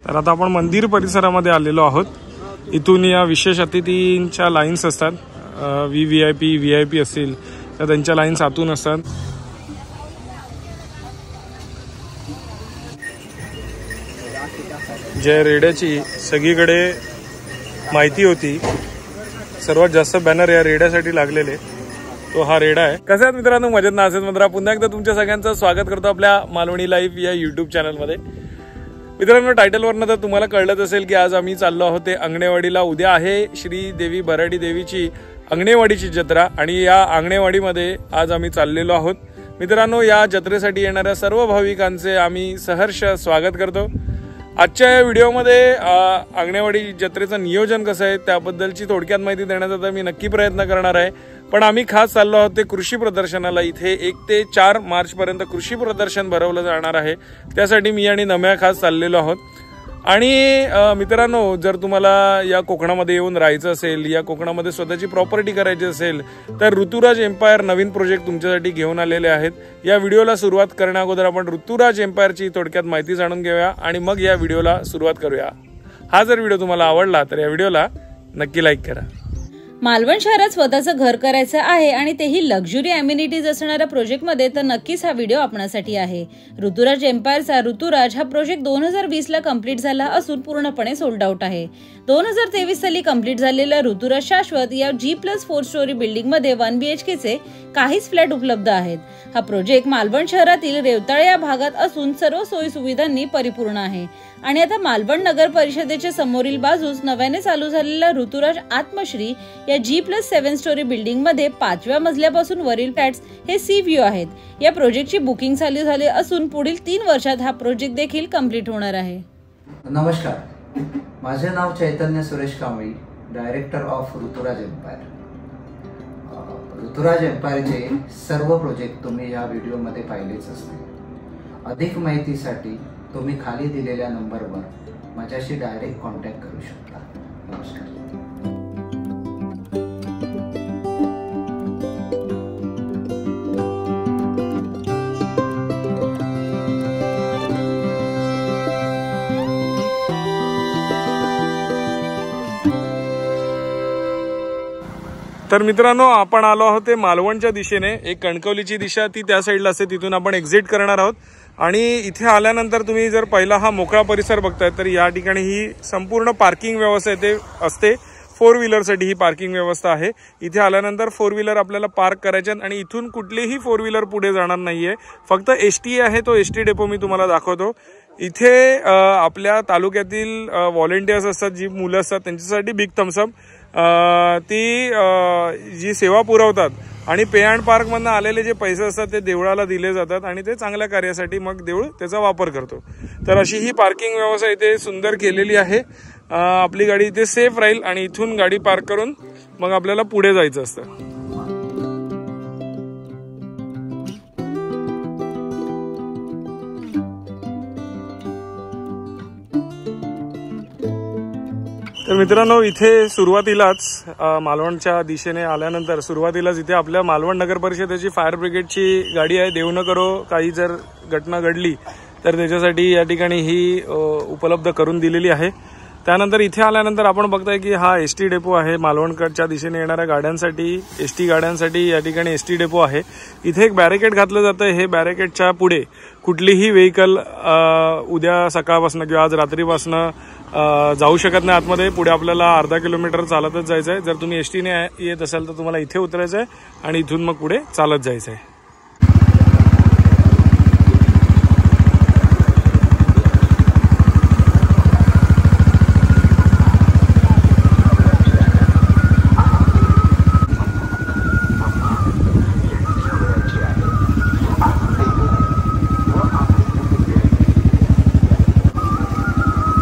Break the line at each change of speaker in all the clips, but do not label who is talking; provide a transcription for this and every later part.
तर आता आपण मंदिर परिसरामध्ये आलेलो आहोत। इथून या विशेष अतिथींच्या लाईन्स असतात, व्हीआयपी असतील तर त्यांच्या लाईन्स आतून असतात। ज्या रेड्याची सगळीकडे माहिती होती, सर्वात जास्त बॅनर या रेड्यासाठी लागलेले, तो हा रेडा आहे। कसे आहेत मित्रांनो, मजेत ना? असेच मित्रा, पुन्हा एकदा तुमच्या सगळ्यांचं स्वागत करतो आपल्या मालवणी लाईव्ह या यूट्यूब चॅनलमध्ये। मित्रांनो, टायटलवरनं तर तुम्हाला कळलंच असेल की आज आम्ही चाललो आहोत ते अंगणेवाडीला। उद्या आहे श्री देवी भराडी देवीची अंगणेवाडीची जत्रा आणि या अंगणेवाडीमध्ये आज आम्ही चाललेलो आहोत। मित्रांनो, या जत्रेसाठी येणाऱ्या सर्व भाविकांचे आम्ही सहर्ष स्वागत करतो। आजच्या या व्हिडिओमध्ये अंगणेवाडी जत्रेचं नियोजन कसं आहे त्याबद्दलची थोडक्यात माहिती देण्याचा तर मी नक्की प्रयत्न करणार आहे। पण आम्ही खास चाललो आहोत ते कृषी प्रदर्शनाला। इथे 1 ते 4 मार्च पर्यंत कृषी प्रदर्शन भरवलं जाणार आहे, त्यासाठी मी आणि नम्या खास चाललेलो आहोत। आणि मित्रांनो, जर तुम्हाला या कोकणामध्ये येऊन राहायचं असेल, या कोकणामध्ये स्वतःची प्रॉपर्टी करायची असेल तर ऋतुराज एम्पायर नवीन प्रोजेक्ट तुमच्यासाठी घेऊन आलेले आहेत। या व्हिडिओला सुरुवात करण्या अगोदर आपण ऋतुराज एम्पायरची थोडक्यात माहिती जाणून घेऊया आणि मग या व्हिडिओला सुरुवात करूया। हा जर व्हिडिओ तुम्हाला आवडला तर या व्हिडिओला नक्की लाईक करा।
मालवण शहरात स्वतःचं घर करायचं आहे आणि तेही लक्झरी अम्युनिटीज असणाऱ्या प्रोजेक्टमध्ये, तर नक्कीच हा व्हिडिओ आपणासाठी आहे। ऋतुराज एम्पायरचा ऋतुराज हा प्रोजेक्ट 2020 ला कंप्लीट झाला असून पूर्णपणे सोल्ड आउट आहे। 2023 साली कंप्लीट झालेल्या ऋतुराज शाश्वत या G+4 स्टोरी बिल्डिंग मध्ये 1 BHK चे काहीच फ्लॅट उपलब्ध आहेत। हा प्रोजेक्ट मालवण शहरातील रेवताळे या भागात असून सर्व सोयी सुविधांनी परिपूर्ण आहे। आणि आता मालवण नगर परिषदेच्या समोरील बाजूस नव्याने चालू झालेल्या ऋतुराज आत्मश्री या G+7 स्टोरी बिल्डिंग मध्ये 5व्या मजल्यापासून वरील फ्लॅट्स हे सी व्ह्यू आहेत। या प्रोजेक्टची बुकिंग चालू झाली असून पुढील 3 वर्षात हा प्रोजेक्ट देखील कंप्लीट होणार आहे।
नमस्कार, माझे नाव Chaitanya Suresh Kambli, director of Rituraj empire. Rituraj एम्पायरचे सर्व प्रोजेक्ट तुम्ही या व्हिडिओमध्ये पाहिलेच असतील। अधिक माहितीसाठी तुम्ही खाली दिलेल्या नंबरवर माझ्याशी डायरेक्ट कॉन्टॅक्ट करू शकता। नमस्कार।
तर मित्रांनो, आपण आलो आहोत ते मालवणच्या दिशेने। एक कणकवलीची दिशा ती त्या साईडला असते, तिथून आपण एक्झिट करणार आहोत। आणि इथे आल्यानंतर तुम्ही जर पहिला हा मोकळा परिसर बघताय तर या ठिकाणी ही संपूर्ण पार्किंग व्यवस्था इथे असते। 4 व्हीलरसाठी ही पार्किंग व्यवस्था आहे। इथे आल्यानंतर 4 व्हीलर आपल्याला पार्क करायचे आणि इथून कुठलेही 4 व्हीलर पुढे जाणार नाहीये। फक्त एसटी आहे, तो एसटी डेपो मी तुम्हाला दाखवतो। इथे आपल्या तालुक्यातील व्हॉलेंटियर्स असतात, जी मुलं असतात त्यांच्यासाठी बिग थम्सअप ती जी सेवा पुरवतात आणि पे अँड पार्क मधून आलेले जे पैसे असतात ते देवळाला दिले जातात आणि ते चांगल्या कार्यासाठी मग देऊळ त्याचा वापर करतो। तर अशी ही पार्किंग व्यवस्था इथे सुंदर केलेली आहे। आपली गाडी इथे सेफ राहील आणि इथून गाडी पार्क करून मग आपल्याला पुढे जायचं असतं। तर मित्रांनो, इथे सुरुवातीलाच मालवणच्या दिशेने आल्यानंतर सुरुवातीलाच इथे आपल्या मालवण नगर परिषदेची फायर ब्रिगेडची गाडी आहे। देव न करो काही जर घटना घडली तर त्याच्यासाठी या ठिकाणी ही उपलब्ध करून दिलेली आहे। त्यानंतर इथे आल्यानंतर आपण बघताय की हा एसटी डेपो आहे। मालवणच्या दिशेने येणाऱ्या गाड्यांसाठी, एसटी गाड्यांसाठी या ठिकाणी एसटी डेपो आहे। इथे एक बॅरिकेड घातलं जातं। हे बॅरिकेडच्या पुढे कुठलीही व्हेकल उद्या सकाळपासून किंवा आज रात्रीपासून जाऊ शकत नाही आतमध्ये। पुढे आपल्याला अर्धा किलोमीटर चालतच जायचं आहे। जर तुम्ही एसटीने येत असाल तर तुम्हाला इथे उतरायचं आहे आणि इथून मग पुढे चालत जायचं आहे।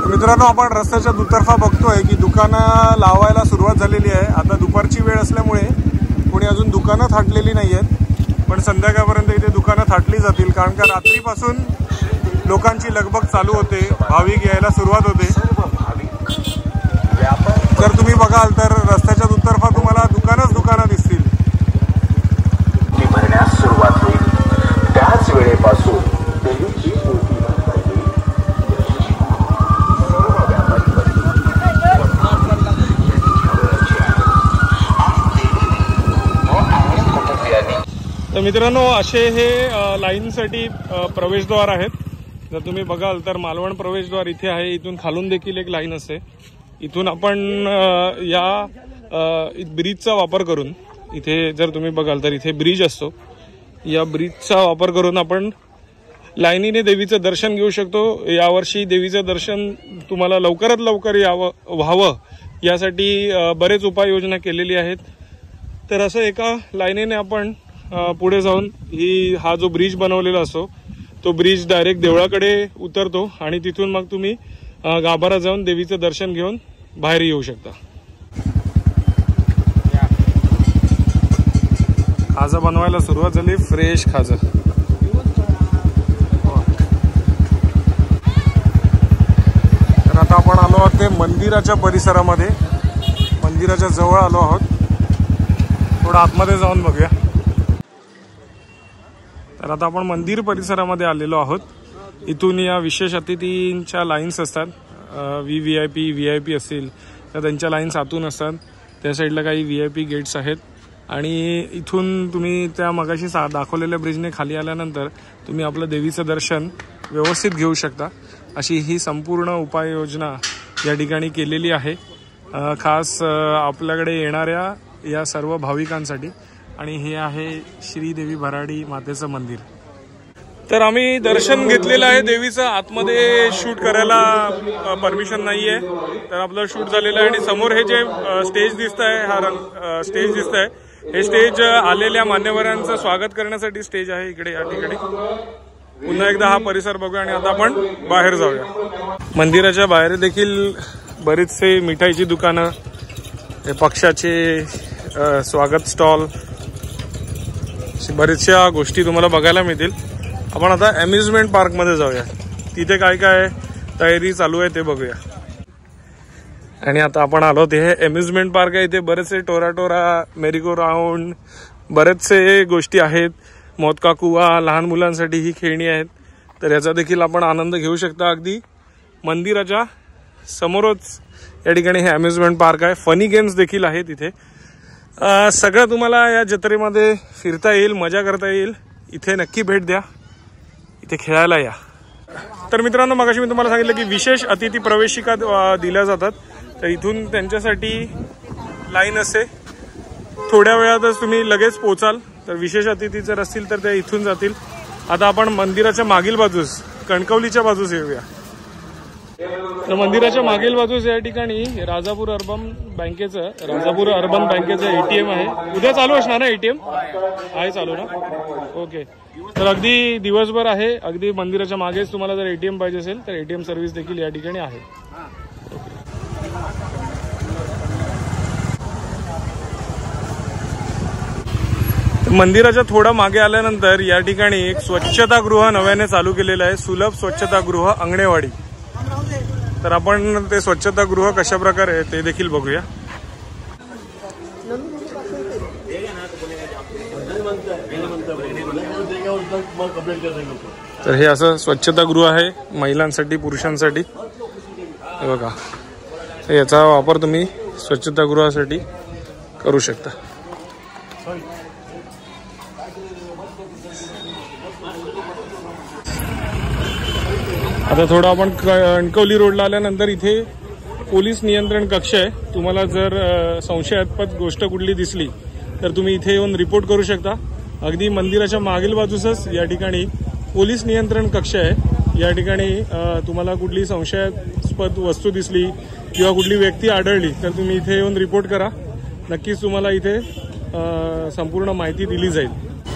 मित्रांनो, आपण रस्त्याच्या दुतर्फा बघतोय की दुकानं लावायला सुरुवात झालेली आहे। आता दुपारची वेळ असल्यामुळे कोणी अजून दुकानं थाटलेली नाही आहेत, पण संध्याकाळपर्यंत इथे दुकानं थाटली जातील, कारण का रात्रीपासून लोकांची लगबग चालू होते, भाविक यायला सुरुवात होते। जर तुम्ही बघाल तर रस्त्याच्या दुतर्फा तुम्हाला दुकानं दिसतील।
भरण्यास सुरुवात होईल त्याच वेळेपासून देवीची मूर्ती बांधली।
मित्रांनो, असे हे लाईनसाठी प्रवेशद्वार आहेत. जर तुम्ही बघाल तर मालवण प्रवेशद्वार इथे आहे. इथून खालून देखील एक लाईन असते. इथून आपण या ब्रिजचा वापर करून, इथे जर तुम्ही बघाल तर इथे ब्रिज असतो. या ब्रिजचा वापर करून आपण लाईनीने देवीचं दर्शन घेऊ शकतो. यावर्षी देवीचं दर्शन तुम्हाला लवकरात लवकर व्हावं यासाठी बरेच उपाययोजना केलेली आहेत. तर असं एका लाईनीने आपण पुढे जाऊन हा जो ब्रिज बनवलेला असतो तो ब्रिज डायरेक्ट देवळाकडे उतरतो आणि तिथून मग तुम्ही गाभारा जाऊन देवीचं दर्शन घेऊन बाहेर येऊ शकता. खाजा बनवायला सुरुवात झाली. फ्रेश खाजा. तर आता आपण आलो आहोत ते मंदिराच्या परिसरामध्ये. मंदिराच्या जवळ आलो आहोत. थोडं आतमध्ये जाऊन बघूया. तर आता आपण मंदिर परिसरामध्ये आलेलो आहोत. इथून या विशेष अतिथींच्या लाईन्स असतात. VIP असतील तर त्यांच्या लाईन्स आतून असतात. त्या साईडला काही VIP गेट्स आहेत आणि इथून तुम्ही त्या मगाशी दाखवलेल्या ब्रिजने खाली आल्यानंतर तुम्ही आपलं देवीचं दर्शन व्यवस्थित घेऊ शकता. अशी ही संपूर्ण उपाययोजना या ठिकाणी केलेली आहे, खास आपल्याकडे येणाऱ्या या सर्व भाविकांसाठी. आणि हे आहे श्रीदेवी भराडी मातेचं मंदिर. तर आम्ही दर्शन घेतलेलं आहे देवीचं. आतमध्ये शूट करायला परमिशन नाहीये. तर आपलं शूट झालेलं आहे. आणि समोर हे जे स्टेज दिसत आहे, हा स्टेज दिसत आहे, हे स्टेज आलेल्या मान्यवरांचं स्वागत करण्यासाठी स्टेज आहे इकडे या ठिकाणी. पुन्हा एकदा हा परिसर बघूया आणि आता आपण बाहेर जाऊया. मंदिराच्या बाहेर देखील बरीचसे मिठाईची दुकानं, पक्षाचे स्वागत स्टॉल, बऱ्याचशा गोष्टी तुम्हाला बघायला मिळतील. आपण आता अम्युजमेंट पार्कमध्ये जाऊया. तिथे काय काय तयारी चालू आहे ते बघूया. आणि आता आपण आलो ते अम्युजमेंट पार्क आहे. इथे बरेचसे टोरा मेरीगो राऊंड, बरेचसे गोष्टी आहेत. मौत का कुवा, लहान मुलांसाठी ही खेळणी आहेत. तर याचा देखील आपण आनंद घेऊ शकता. अगदी मंदिराच्या समोरच या ठिकाणी हे अम्युजमेंट पार्क आहे. फनी गेम्स देखील आहेत इथे. सगळं तुम्हाला या जत्रेमध्ये फिरता येईल, मजा करता येईल. इथे नक्की भेट द्या, इथे खेळायला या. तर मित्रांनो, मगाशी मी तुम्हाला सांगितलं की विशेष अतिथी प्रवेशिका दिल्या जातात. तर इथून त्यांच्यासाठी लाईन असते. थोड्या वेळातच तुम्ही लगेच पोचाल. तर विशेष अतिथी जर असतील तर ते इथून जातील. आता आपण मंदिराच्या मागील बाजूस, कणकवलीच्या बाजूस येऊया. तर मंदिराच्या मागील बाजूस या ठिकाणी राजापूर अर्बन बँकेचं ATM आहे. उद्या चालू असणार ना ATM? आहे चालू ना? ओके. तर अगदी दिवसभर आहे. अगदी मंदिराच्या मागेच तुम्हाला जर ATM पाहिजे असेल तर ATM सर्व्हिस देखील या ठिकाणी आहे. मंदिराच्या थोडा मागे आल्यानंतर या ठिकाणी एक स्वच्छतागृह नव्याने चालू केलेलं आहे. सुलभ स्वच्छतागृह अंगणेवाडी. तर आपण ते स्वच्छतागृह कशा प्रकारे ते देखील बघूया. तर हे असं स्वच्छतागृह आहे महिलांसाठी, पुरुषांसाठी. बघा, याचा वापर तुम्ही स्वच्छतागृहासाठी करू शकता. आता थोडं आपण कणकवली रोडला आल्यानंतर इथे पोलीस नियंत्रण कक्ष आहे. तुम्हाला जर संशयास्पद गोष्ट कुठली दिसली तर तुम्ही इथे येऊन रिपोर्ट करू शकता. अगदी मंदिराच्या मागील बाजूसच या ठिकाणी पोलीस नियंत्रण कक्ष आहे. या ठिकाणी तुम्हाला कुठली संशयास्पद वस्तू दिसली किंवा कुठली व्यक्ती आढळली तर तुम्ही इथे येऊन रिपोर्ट करा. नक्कीच तुम्हाला इथे संपूर्ण माहिती दिली जाईल.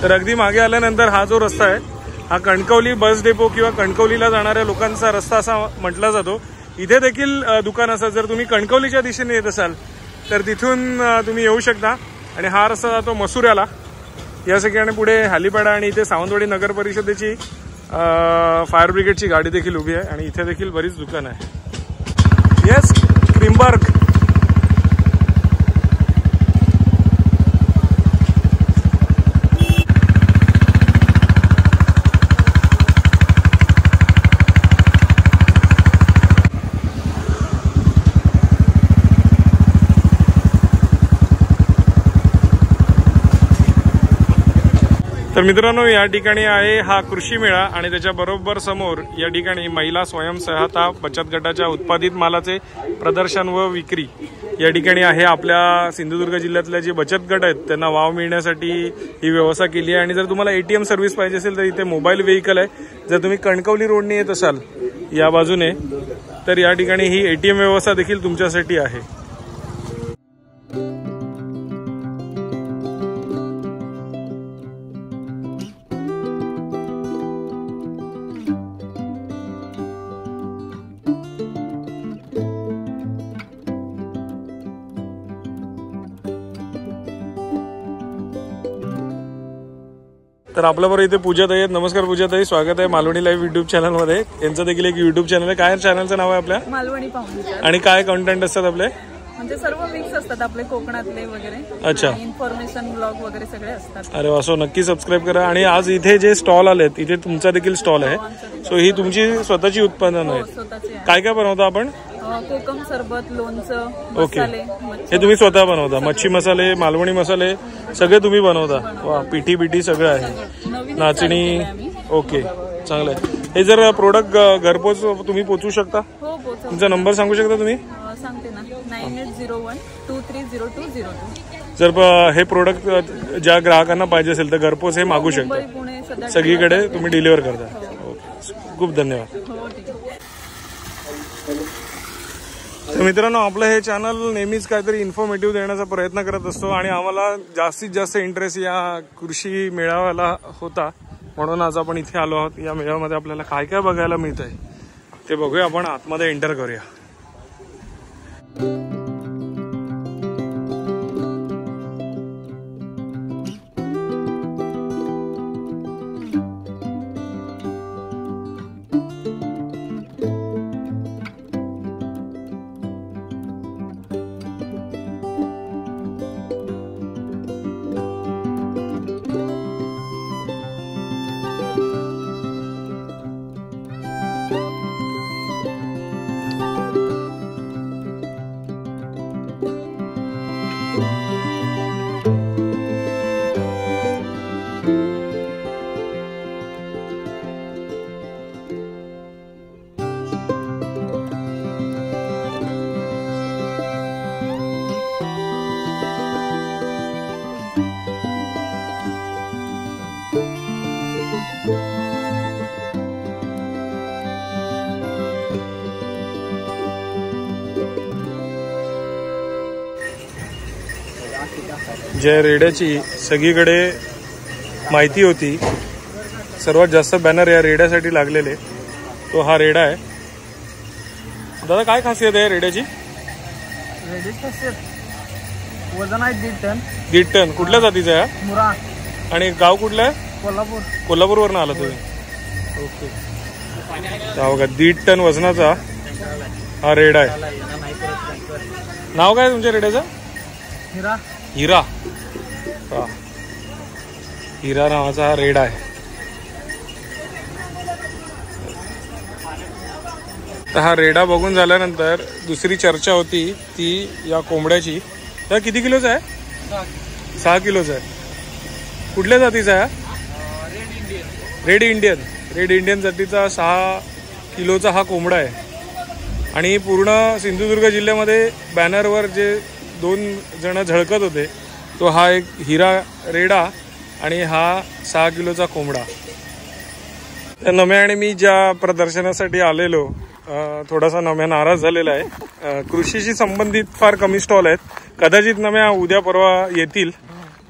तर अगदी मागे आल्यानंतर हा जो रस्ता आहे हा कणकवली बस डेपो किंवा कणकवलीला जाणाऱ्या लोकांचा रस्ता असा म्हटला जातो. इथे देखील दुकान असतात. जर तुम्ही कणकवलीच्या दिशेने येत असाल तर तिथून तुम्ही येऊ शकता. आणि हा रस्ता जातो मसुऱ्याला. या ठिकाणी पुढे हेलिपॅड आणि इथे सावंतवाडी नगर परिषदेची फायर ब्रिगेडची गाडी देखील उभी आहे. आणि इथे देखील बरीच दुकानं आहे. येस, क्रीमबर्ग. तर मित्रांनो, या ठिकाणी आहे हा कृषी मेळा आणि त्याच्या बरोबर समोर या ठिकाणी महिला स्वयंसहायता बचत गटाच्या उत्पादित मालाचे प्रदर्शन व विक्री या ठिकाणी आहे. आपल्या सिंधुदुर्ग जिल्ह्यातल्या जे बचत गट आहेत त्यांना वाव मिळण्यासाठी ही व्यवस्था केली आहे. आणि जर तुम्हाला ATM सर्व्हिस पाहिजे असेल तर इथे मोबाईल व्हेकल आहे. जर तुम्ही कणकवली रोडने येत असाल या बाजूने तर या ठिकाणी ही ATM व्यवस्था देखील तुमच्यासाठी आहे. तर आपल्याबरोबर इथे पूजाताई आहेत. नमस्कार पूजाताई, स्वागत आहे मालवणी लाईव्ह युट्यूब चॅनलमध्ये. यांचं देखील एक युट्यूब चॅनल आहे. काय चॅनलचं नाव आहे आपल्या?
मालवणी पाहुणे.
आणि काय कंटेंट असतात आपले?
म्हणजे सर्व मिक्स असतात आपले, कोकणातले वगैरे.
अच्छा,
इन्फॉर्मेशन ब्लॉग वगैरे सगळे असतात.
अरे वा, सो नक्की सबस्क्राईब करा. आणि आज इथे जे स्टॉल आलेत, इथे तुमचा देखील स्टॉल आहे. सो ही तुमची स्वतःची उत्पादन आहेत.
स्वतःचे
काय काय बनवता आपण?
कोकम सरबत, लोणचं,
ओके,
मसाले,
हे तुम्ही स्वतः बनवता? मच्छी मसाले, मालवणी मसाले सगळे तुम्ही बनवता? वा, पिठी बिठी सगळं आहे, नाचणी. ओके, चांगलं आहे. हे जर प्रोडक्ट घरपोच तुम्ही पोचवू शकता?
हो, पोहोचवतो.
तुमचा नंबर सांगू शकता तुम्ही?
सांगते ना, 9801230202.
जर हे प्रोडक्ट ज्या ग्राहकांना पाहिजे असेल तर घरपोच हे मागू शकता?
पुणे सध्या
सगळीकडे तुम्ही डिलिव्हर करता? ओके, खूप धन्यवाद.
हो, ठीक आहे.
तर मित्रांनो, आपलं हे चॅनल नेहमीच काहीतरी इन्फॉर्मेटिव्ह देण्याचा प्रयत्न करत असतो आणि आम्हाला जास्तीत जास्त इंटरेस्ट या कृषी मेळाव्याला होता, म्हणून आज आपण इथे आलो आहोत. या मेळाव्यामध्ये आपल्याला काय काय बघायला मिळत आहे ते बघूया. आपण आतमध्ये एंटर करूया. ज्या रेड्याची सगळीकडे माहिती होती, सर्वात जास्त बॅनर या रेड्यासाठी लागलेले, तो हा रेडा आहे. दादा, काय खासियत आहे रेड्याची?
वजन आहे 1.5 टन.
1.5 टन. कुठल्या जातीचा आहे?
मुरा.
आणि गाव कुठलं आहे?
कोल्हापूर.
कोल्हापूरवरून आला तुम्ही? ओके. गाव का 1.5 टन वजनाचा हा रेडा आहे. नाव काय तुमच्या रेड्याचं?
हिरा.
हिरा. हिरा नावाचा हा रेडा आहे. तर हा रेडा बघून झाल्यानंतर दुसरी चर्चा होती ती या कोंबड्याची. तर किती किलोचा आहे? 6 किलोचा आहे. कुठल्या जातीचा आहे? Red Indian. रेड इंडियन जातीचा 6 किलोचा हा कोंबडा आहे. आणि पूर्ण सिंधुदुर्ग जिल्ह्यामध्ये बॅनरवर जे 2 जण झळकत होते तो हा एक हिरा रेडा आणि हा 6 किलोचा कोंबडा. तर नम्या आणि मी ज्या प्रदर्शनासाठी आलेलो, थोडासा नम्या नाराज झालेला आहे. कृषीशी संबंधित फार कमी स्टॉल आहेत. कदाचित नम्या उद्या परवा येतील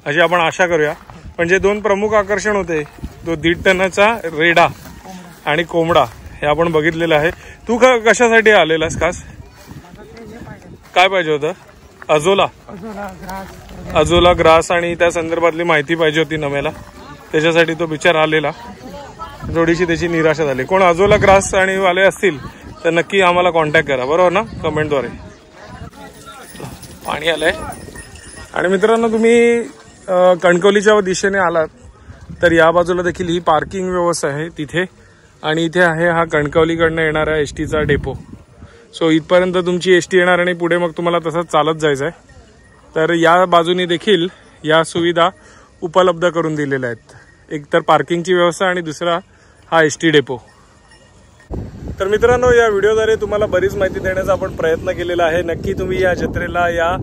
अशी आपण आशा करूया. पण जे 2 प्रमुख आकर्षण होते, तो 1.5 टनाचा रेडा आणि कोंबडा, हे आपण बघितलेलं आहे. तू कशासाठी आलेलास खास? काय पाहिजे होतं? अजोला ग्रास आणि त्या संदर्भातली माहिती पाहिजे होती नम्याला. त्याच्यासाठी तो बिचारा आलेला. थोडीशी त्याची निराशा झाली. कोण अजोला ग्रास आणि वाले असतील तर नक्की आम्हाला कॉन्टॅक्ट करा, बरोबर ना, कमेंटद्वारे. पाणी आलंय. आणि मित्रांनो, तुम्ही कणकवलीच्या दिशेने आलात तर या बाजूला देखील ही पार्किंग व्यवस्था आहे तिथे. आणि इथे आहे हा कणकवलीकडनं येणारा एसटीचा डेपो. सो इथपर्यंत तुमची एसटी येणार आणि पुढे मग तुम्हाला तसंच चालत जायचं आहे. तर या बाजूने देखील या सुविधा उपलब्ध करून दिलेल्या आहेत. एक तर पार्किंगची व्यवस्था आणि दुसरा हा एसटी डेपो। तर मित्रांनो, या व्हिडिओद्वारे तुम्हाला बरीच माहिती देण्याचा आपण प्रयत्न केलेला आहे। नक्की तुम्ही या जत्रेला या।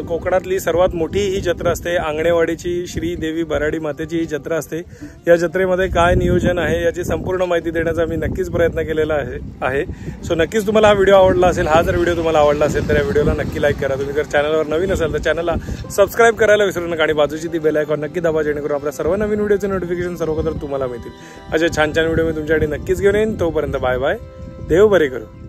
कोकणातली सर्वात मोठी ही जत्रा असते, आंगणेवाडीची श्री देवी भराडी मातेची ही जत्रा असते। या जत्रेमध्ये काय नियोजन आहे याची संपूर्ण माहिती देण्याचा मी नक्कीच प्रयत्न केलेला आहे। सो नक्कीच तुम्हाला हा व्हिडिओ आवडला असेल। हा जर व्हिडिओ तुम्हाला आवडला असेल तर या व्हिडिओला नक्की लाईक करा। तुम्ही जर चॅनलवर नवीन असाल तर चॅनलला सबस्क्राईब करायला विसरू नका आणि बाजूची ती बेल आयकॉन नक्की दाबा, जेणेकरून आपल्या सर्व नवीन व्हिडिओचे नोटिफिकेशन सर्वप्रथम तुम्हाला मिळतील। अशा छान छान व्हिडिओ मी तुमच्याकडे नक्कीच घेऊन येईन। तोपर्यंत बाय बाय, देव बरे करू।